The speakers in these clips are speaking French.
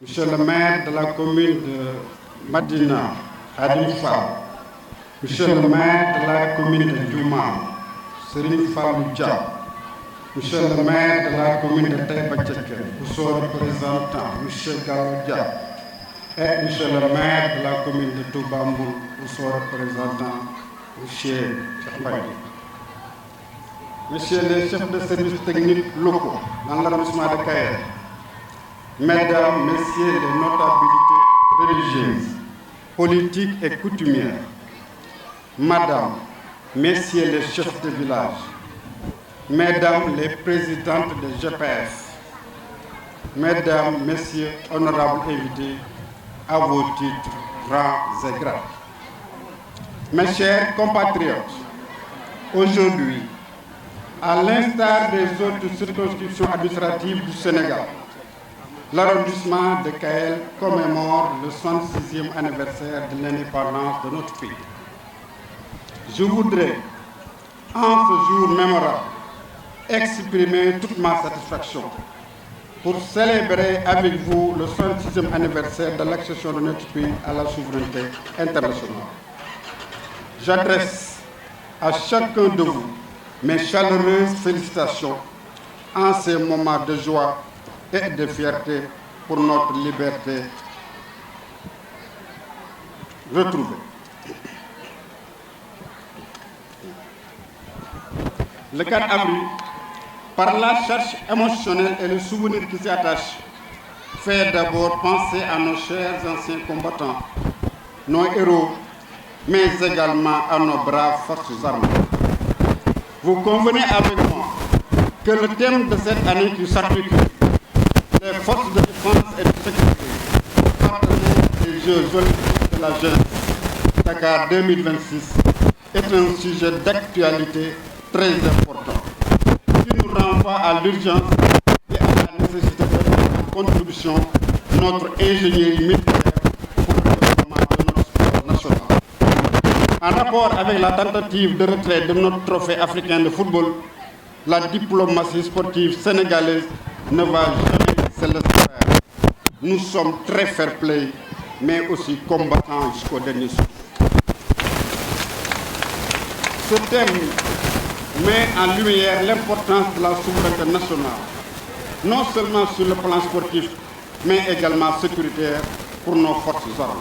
Monsieur le maire de la commune de Madina, Adim Fall, Monsieur le maire de la commune de Djouma, Serine Fall Dia, Monsieur le maire de la commune de Taïba Tchèque, pour son représentant, Monsieur Gaoudia, et Monsieur le maire de la commune de Toubamboul, pour son représentant, Monsieur Chakbaye. Messieurs les chefs de services techniques locaux dans l'arrondissement de Kayer, Mesdames, Messieurs les notabilités religieuses, politiques et coutumières, Madame, Messieurs les chefs de village, Mesdames les présidentes de GPS, Mesdames, Messieurs, honorables invités, à vos titres, rangs et grades. Mes chers compatriotes, aujourd'hui, à l'instar des autres circonscriptions administratives du Sénégal, l'arrondissement de Kael commémore le 66e anniversaire de l'indépendance de notre pays. Je voudrais, en ce jour mémorable, exprimer toute ma satisfaction pour célébrer avec vous le 66e anniversaire de l'accession de notre pays à la souveraineté internationale. J'adresse à chacun de vous mes chaleureuses félicitations en ces moments de joie et de fierté pour notre liberté retrouvée. Le 4 avril, par la charge émotionnelle et le souvenir qui s'y attache, fait d'abord penser à nos chers anciens combattants, nos héros, mais également à nos braves forces armées. Vous convenez avec moi que le thème de cette année qui s'articule, les forces de défense et de sécurité, partenaires des Jeux olympiques de la jeunesse, Dakar 2026, est un sujet d'actualité très important, qui nous renvoie à l'urgence et à la nécessité de mettre en contribution notre ingénierie militaire pour le développement de notre sport national. En rapport avec la tentative de retrait de notre trophée africain de football, la diplomatie sportive sénégalaise ne va jamais se laisser faire. Nous sommes très fair-play, mais aussi combattants jusqu'au dernier souffle. Ce thème met en lumière l'importance de la souveraineté nationale, non seulement sur le plan sportif, mais également sécuritaire pour nos forces armées.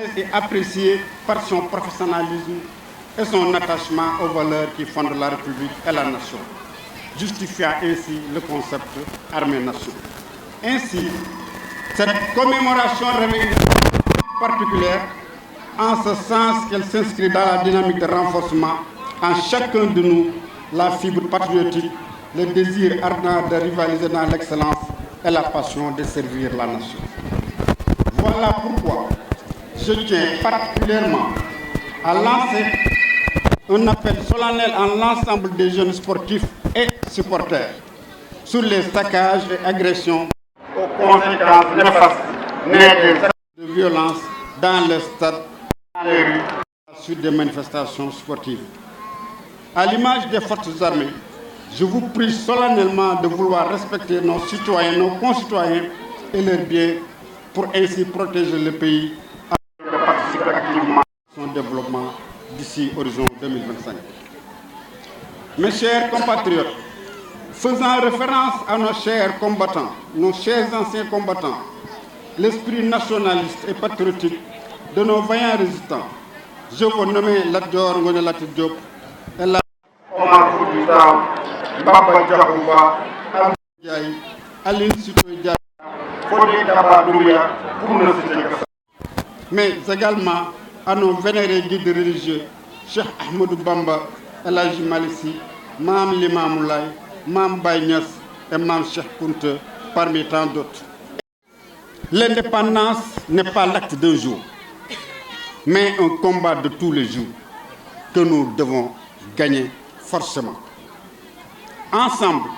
Elle est appréciée par son professionnalisme et son attachement aux valeurs qui fondent la République et la nation, justifiant ainsi le concept armée-nation. Ainsi, cette commémoration revêt une importance particulière en ce sens qu'elle s'inscrit dans la dynamique de renforcement en chacun de nous la fibre patriotique, le désir ardent de rivaliser dans l'excellence et la passion de servir la nation. Voilà pourquoi je tiens particulièrement à lancer un appel solennel à l'ensemble des jeunes sportifs et supporters sur les saccages et agressions aux conséquences néfastes nées des actes de violence dans les stades, dans les rues, à la suite des manifestations sportives. À l'image des forces armées, je vous prie solennellement de vouloir respecter nos citoyens, nos concitoyens et leurs biens pour ainsi protéger le pays et participer activement à son développement d'ici horizon 2025. Mes chers compatriotes, faisant référence à nos chers combattants, nos chers anciens combattants, l'esprit nationaliste et patriotique de nos vaillants résistants, je vous nomme Lat Dior Ngoné Latyr Diop et la Omar Foutiyou Tall, Baba Diakhou Ba, Abdou Ndiaye, Aline Sitoé Diatta, Fodé Kaba Doumbouya, pour ne citer que ça. Mais également à nos vénérés guides religieux, Cheikh Ahmadou Bamba, El Hadji Malick Sy, Mame Limamou Laye, Mame Baye Niass et Mame Cheikh Kounta, parmi tant d'autres. L'indépendance n'est pas l'acte d'un jour, mais un combat de tous les jours que nous devons gagner forcément. Ensemble,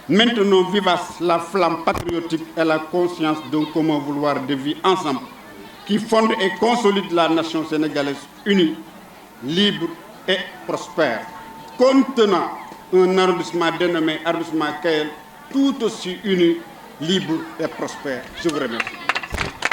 maintenons vivace la flamme patriotique et la conscience d'un commun vouloir de vie ensemble qui fonde et consolide la nation sénégalaise unie, libre et prospère. contenant un arrondissement dénommé arrondissement Kayel, tout aussi uni, libre et prospère. Je vous remercie.